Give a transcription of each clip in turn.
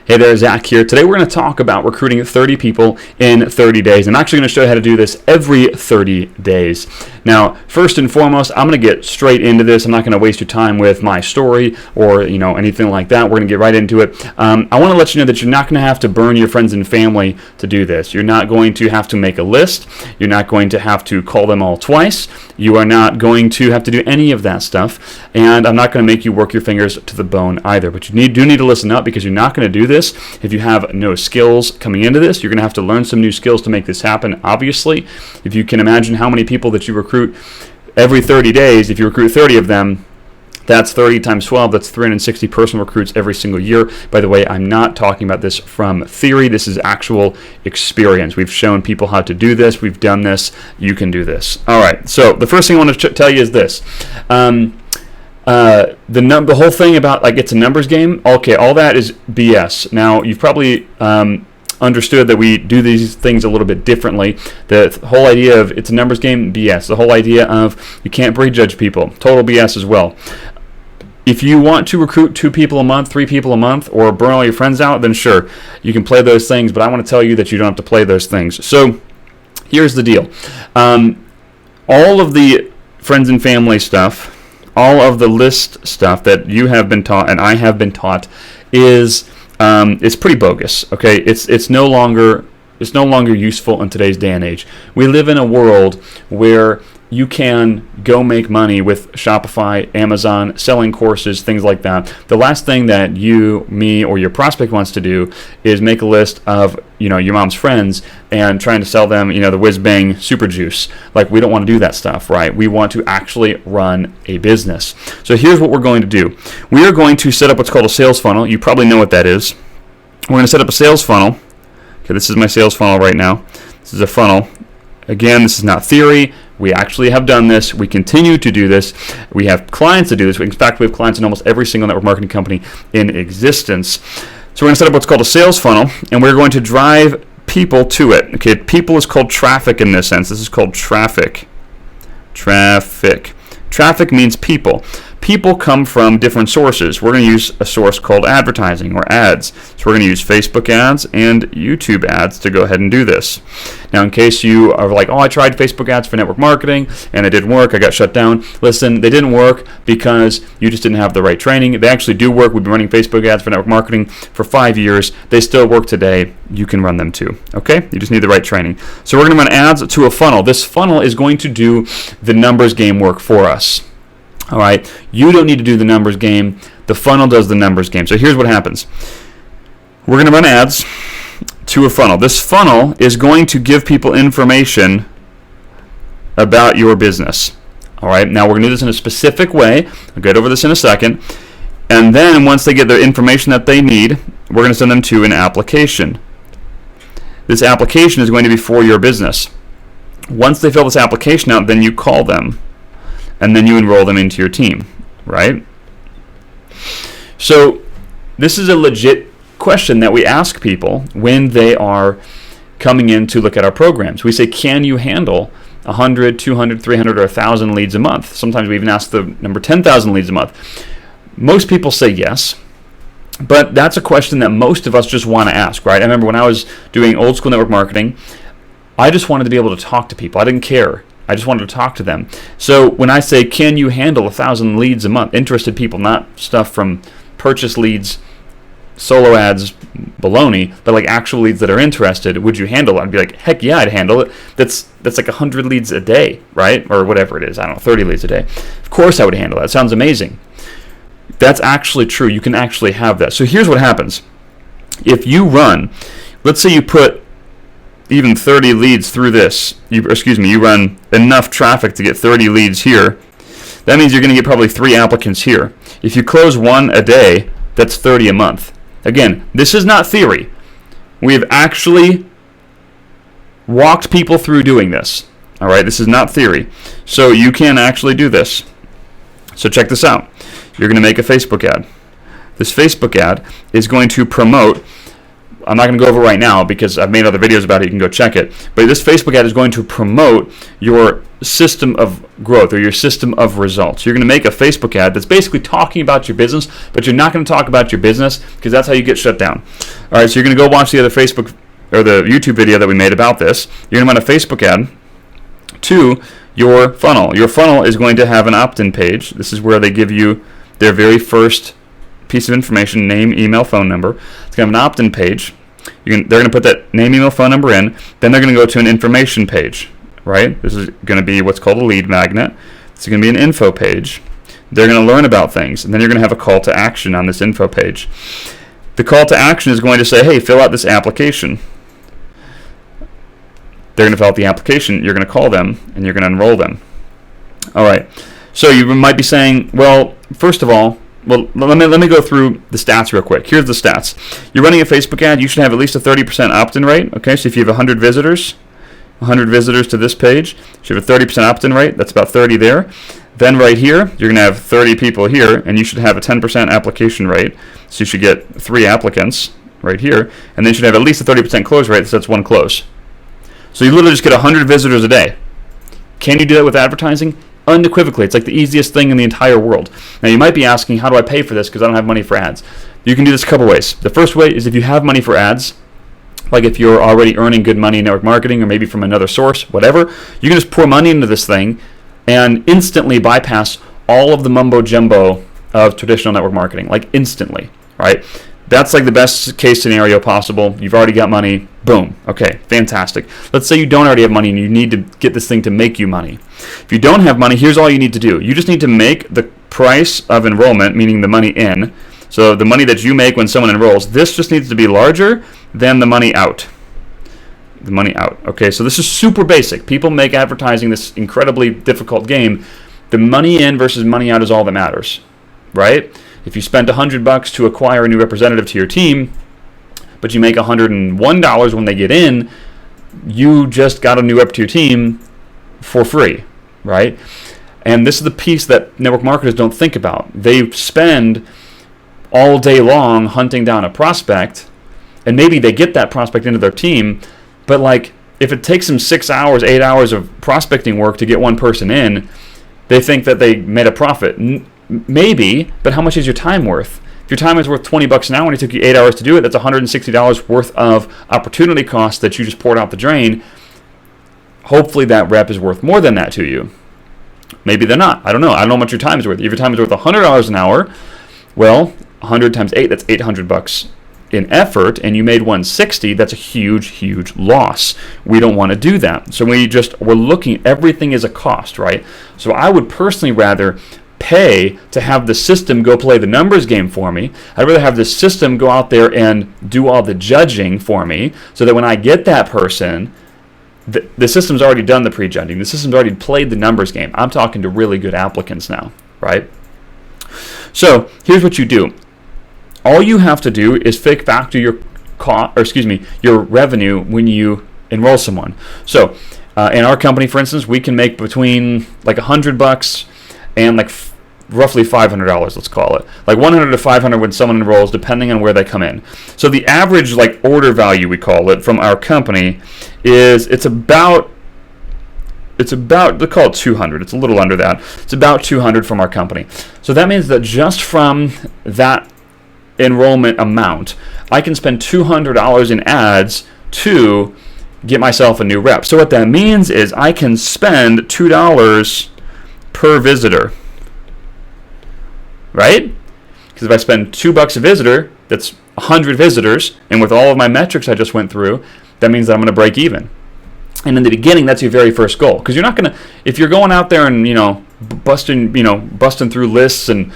Hey there, Zach here. Today we're going to talk about recruiting 30 people in 30 days. I'm actually going to show you how to do this every 30 days. Now, first and foremost, I'm going to get straight into this. I'm not going to waste your time with my story or anything like that. We're going to get right into it. I want to let you know that you're not going to have to burn your friends and family to do this. You're not going to have to make a list. You're not going to have to call them all twice. You are not going to have to do any of that stuff. And I'm not going to make you work your fingers to the bone either. But you do need to listen up, because you're not going to do this if you have no skills coming into this. You're going to have to learn some new skills to make this happen, obviously. If you can imagine how many people that you recruit every 30 days, if you recruit 30 of them, that's 30 times 12. That's 360 personal recruits every single year. By the way, I'm not talking about this from theory. This is actual experience. We've shown people how to do this. We've done this. You can do this. All right. So the first thing I want to tell you is this. The whole thing about it's a numbers game, okay, all that is BS. Now, you've probably understood that we do these things a little bit differently. The whole idea of it's a numbers game, BS. The whole idea of you can't prejudge people, total BS as well. If you want to recruit 2 people a month, 3 people a month, or burn all your friends out, then sure, you can play those things, but I want to tell you that you don't have to play those things. So here's the deal. All of the friends and family stuff, all of the list stuff that you have been taught and I have been taught is it's pretty bogus. Okay, it's no longer useful in today's day and age. We live in a world where you can go make money with Shopify, Amazon, selling courses, things like that. The last thing that you, me, or your prospect wants to do is make a list of your mom's friends and trying to sell them the whiz bang super juice. We don't want to do that stuff, right? We want to actually run a business. So here's what we're going to do. We are going to set up what's called a sales funnel. You probably know what that is. We're going to set up a sales funnel. Okay, this is my sales funnel right now. This is a funnel. Again, this is not theory. We actually have done this. We continue to do this. We have clients to do this. In fact, we have clients in almost every single network marketing company in existence. So we're going to set up what's called a sales funnel, and we're going to drive people to it. Okay, people is called traffic in this sense. This is called traffic. Traffic means people. People come from different sources. We're going to use a source called advertising or ads. So we're going to use Facebook ads and YouTube ads to go ahead and do this. Now, in case you are like, oh, I tried Facebook ads for network marketing and it didn't work, I got shut down. Listen, they didn't work because you just didn't have the right training. They actually do work. We've been running Facebook ads for network marketing for 5 years. They still work today. You can run them too. Okay? You just need the right training. So we're going to run ads to a funnel. This funnel is going to do the numbers game work for us. All right, you don't need to do the numbers game. The funnel does the numbers game. So here's what happens. We're going to run ads to a funnel. This funnel is going to give people information about your business. All right, now we're going to do this in a specific way. I'll get over this in a second. And then once they get the information that they need, we're going to send them to an application. This application is going to be for your business. Once they fill this application out, then you call them. And then you enroll them into your team, right? So this is a legit question that we ask people when they are coming in to look at our programs. We say, can you handle 100, 200, 300, or 1,000 leads a month? Sometimes we even ask the number 10,000 leads a month. Most people say yes, but that's a question that most of us just want to ask, right? I remember when I was doing old school network marketing, I just wanted to be able to talk to people. I didn't care. I just wanted to talk to them. So when I say, can you handle 1,000 leads a month, interested people, not stuff from purchase leads, solo ads, baloney, but actual leads that are interested, would you handle it? I'd be like, heck yeah, I'd handle it. That's like 100 leads a day, right? Or whatever it is, I don't know, 30 leads a day. Of course I would handle that. It sounds amazing. That's actually true. You can actually have that. So here's what happens. If you run, let's say you put even 30 leads through this, you run enough traffic to get 30 leads here, that means you're going to get probably 3 applicants here. If you close 1 a day, that's 30 a month. Again, this is not theory. We have actually walked people through doing this. All right, this is not theory. So you can actually do this. So check this out. You're going to make a Facebook ad. This Facebook ad is going to promote, I'm not going to go over right now because I've made other videos about it. You can go check it. But this Facebook ad is going to promote your system of growth or your system of results. You're going to make a Facebook ad that's basically talking about your business, but you're not going to talk about your business because that's how you get shut down. All right, so you're going to go watch the other Facebook or the YouTube video that we made about this. You're going to run a Facebook ad to your funnel. Your funnel is going to have an opt-in page. This is where they give you their very first piece of information, name, email, phone number. It's going to have an opt-in page. They're going to put that name, email, phone number in. Then they're going to go to an information page. Right? This is going to be what's called a lead magnet. This is going to be an info page. They're going to learn about things, and then you're going to have a call to action on this info page. The call to action is going to say, hey, fill out this application. They're going to fill out the application. You're going to call them, and you're going to enroll them. All right. So you might be saying, well, first of all, let me go through the stats real quick. Here's the stats. You're running a Facebook ad. You should have at least a 30% opt-in rate. Okay, so if you have 100 visitors to this page, you should have a 30% opt-in rate. That's about 30 there. Then right here, you're going to have 30 people here, and you should have a 10% application rate. So you should get 3 applicants right here, and then you should have at least a 30% close rate, so that's 1 close. So you literally just get 100 visitors a day. Can you do that with advertising? Unequivocally. It's like the easiest thing in the entire world. Now you might be asking, how do I pay for this because I don't have money for ads? You can do this a couple ways. The first way is if you have money for ads, like if you're already earning good money in network marketing or maybe from another source, whatever, you can just pour money into this thing and instantly bypass all of the mumbo jumbo of traditional network marketing, like instantly, right? That's like the best case scenario possible. You've already got money. Boom. Okay, fantastic. Let's say you don't already have money and you need to get this thing to make you money. If you don't have money, here's all you need to do. You just need to make the price of enrollment, meaning the money in, so the money that you make when someone enrolls, this just needs to be larger than the money out. The money out. Okay, so this is super basic. People make advertising this incredibly difficult game. The money in versus money out is all that matters, right? If you spent $100 to acquire a new representative to your team, but you make $101 when they get in, you just got a new rep to your team for free, right? And this is the piece that network marketers don't think about. They spend all day long hunting down a prospect, and maybe they get that prospect into their team, but like if it takes them 6 hours, 8 hours of prospecting work to get one person in, they think that they made a profit. Maybe, but how much is your time worth? If your time is worth $20 an hour and it took you 8 hours to do it, that's $160 worth of opportunity cost that you just poured out the drain. Hopefully that rep is worth more than that to you. Maybe they're not. I don't know. I don't know how much your time is worth. If your time is worth $100 an hour, well, 100 times 8, that's $800 in effort, and you made $160, that's a huge loss. We don't want to do that. So we're looking, everything is a cost, right? So I would personally rather pay to have the system go play the numbers game for me. I'd rather have the system go out there and do all the judging for me so that when I get that person, the system's already done the prejudging. The system's already played the numbers game. I'm talking to really good applicants now, right? So here's what you do. All you have to do is factor your your revenue when you enroll someone. So in our company, for instance, we can make between like $100 and like roughly $500, let's call it. Like $100 to $500 when someone enrolls, depending on where they come in. So the average like order value, we call it, from our company is it's about they call it 200. It's a little under that. It's about 200 from our company. So that means that just from that enrollment amount, I can spend $200 in ads to get myself a new rep. So what that means is I can spend $2 per visitor, right? Because if I spend $2 a visitor, that's 100 visitors, and with all of my metrics I just went through, that means that I'm going to break even. And in the beginning, that's your very first goal, because you're not going to, if you're going out there and busting through lists and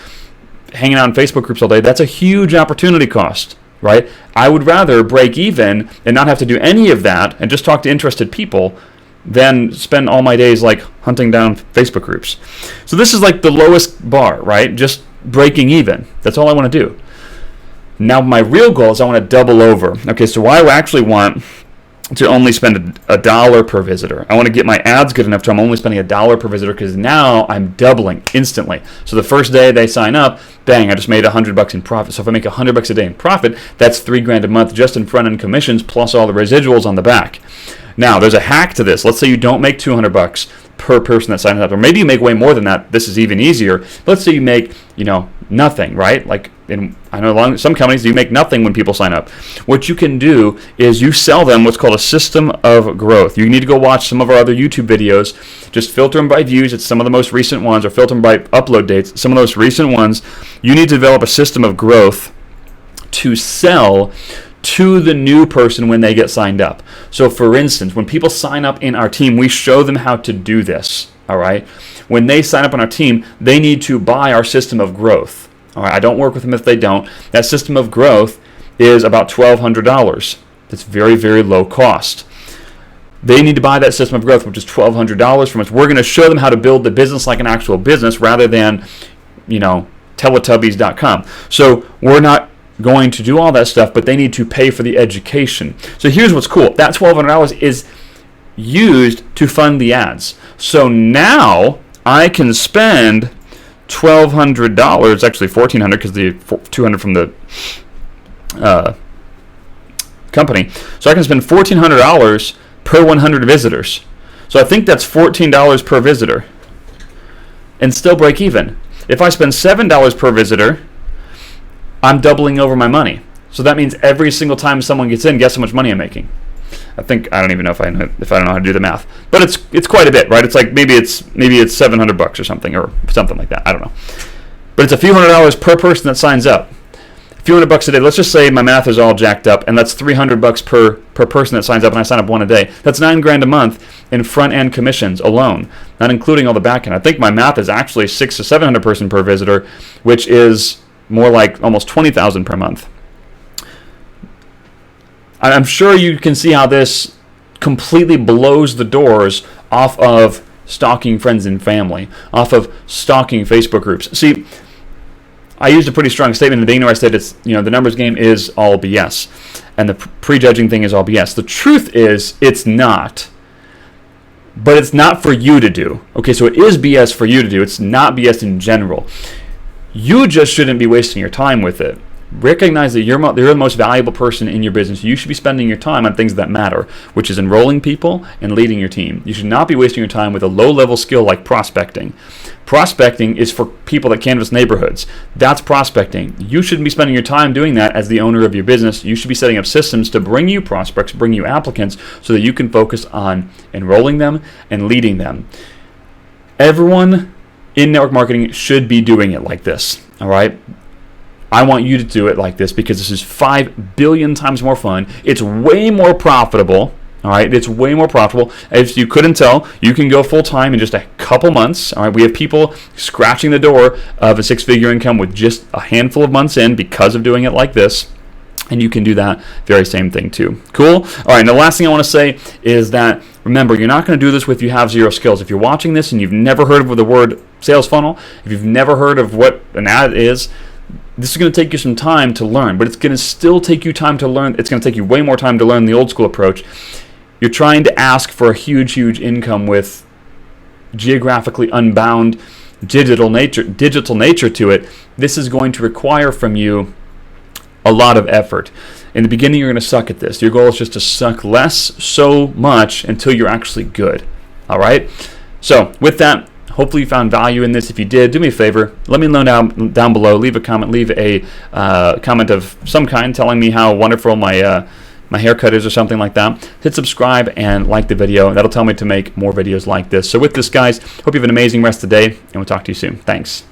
hanging out in Facebook groups all day, that's a huge opportunity cost, right? I would rather break even and not have to do any of that and just talk to interested people than spend all my days like hunting down Facebook groups. So this is like the lowest bar, right? Just breaking even. That's all I want to do. Now my real goal is I want to double over. Okay, so I actually want to only spend $1 per visitor. I want to get my ads good enough to I'm only spending $1 per visitor, because now I'm doubling instantly. So the first day they sign up, bang, I just made $100 in profit. So if I make $100 a day in profit, that's $3,000 a month just in front end commissions plus all the residuals on the back. Now there's a hack to this. Let's say you don't make $200 per person that signs up. Or maybe you make way more than that. This is even easier. But let's say you make, nothing, right? Like I know some companies, you make nothing when people sign up. What you can do is you sell them what's called a system of growth. You need to go watch some of our other YouTube videos. Just filter them by views. It's some of the most recent ones, or filter them by upload dates. Some of those recent ones. You need to develop a system of growth to sell to the new person when they get signed up. So for instance, when people sign up in our team, we show them how to do this, all right? When they sign up on our team, they need to buy our system of growth. All right, I don't work with them if they don't. That system of growth is about $1,200. That's very, very low cost. They need to buy that system of growth, which is $1,200 from us. We're going to show them how to build the business like an actual business rather than, Teletubbies.com. So we're not going to do all that stuff, but they need to pay for the education. So here's what's cool. That $1,200 is used to fund the ads. So now I can spend $1,200, actually $1,400 because the $200 from the company. So I can spend $1,400 per 100 visitors. So I think that's $14 per visitor and still break even. If I spend $7 per visitor, I'm doubling over my money. So that means every single time someone gets in, guess how much money I'm making? I don't even know if I don't know how to do the math, but it's quite a bit, right? It's like maybe it's $700 or something like that. I don't know, but it's a few $100s per person that signs up. A few $100 a day. Let's just say my math is all jacked up, and that's $300 per person that signs up, and I sign up one a day. That's $9,000 a month in front end commissions alone, not including all the back end. I think my math is actually $600 to $700 per visitor, which is more like almost $20,000 per month. I'm sure you can see how this completely blows the doors off of stalking friends and family, off of stalking Facebook groups. See, I used a pretty strong statement in the beginning where I said it's, the numbers game is all BS, and the prejudging thing is all BS. The truth is, it's not. But it's not for you to do. Okay, so it is BS for you to do. It's not BS in general. You just shouldn't be wasting your time with it. Recognize that you're the most valuable person in your business. You should be spending your time on things that matter, which is enrolling people and leading your team. You should not be wasting your time with a low-level skill like prospecting. Prospecting is for people that canvass neighborhoods. That's prospecting. You shouldn't be spending your time doing that as the owner of your business. You should be setting up systems to bring you prospects, bring you applicants, so that you can focus on enrolling them and leading them. Everyone in network marketing should be doing it like this, all right? I want you to do it like this because this is 5 billion times more fun. It's way more profitable. All right, it's way more profitable. If you couldn't tell, you can go full time in just a couple months. All right, we have people scratching the door of a 6-figure income with just a handful of months in because of doing it like this. And you can do that very same thing too. Cool? All right, and the last thing I want to say is that, remember, you're not going to do this if you have zero skills. If you're watching this and you've never heard of the word sales funnel, if you've never heard of what an ad is, this is going to take you some time to learn, but it's going to still take you time to learn. It's going to take you way more time to learn the old school approach. You're trying to ask for a huge, huge income with geographically unbound digital nature to it. This is going to require from you a lot of effort. In the beginning, you're going to suck at this. Your goal is just to suck less so much until you're actually good. All right? So with that, hopefully you found value in this. If you did, do me a favor. Let me know down below. Leave a comment. Leave a comment of some kind telling me how wonderful my haircut is or something like that. Hit subscribe and like the video. That'll tell me to make more videos like this. So with this, guys, hope you have an amazing rest of the day, and we'll talk to you soon. Thanks.